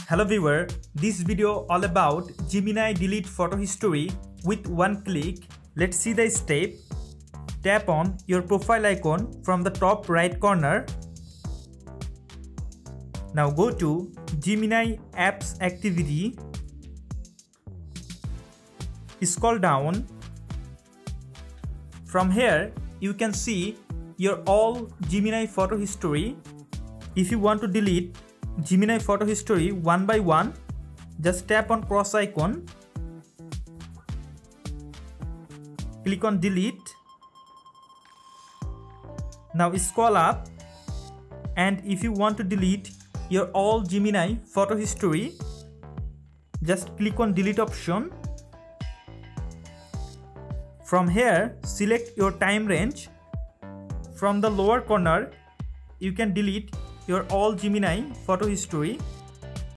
Hello viewer, this video all about Gemini delete photo history with one click. Let's see the step. Tap on your profile icon from the top right corner. Now go to Gemini apps activity. Scroll down. From here you can see your all Gemini photo history. If you want to delete Gemini photo history one by one, just tap on cross icon, click on delete. Now scroll up, and if you want to delete your all Gemini photo history, just click on delete option. From here select your time range. From the lower corner you can delete your all Gemini photo history.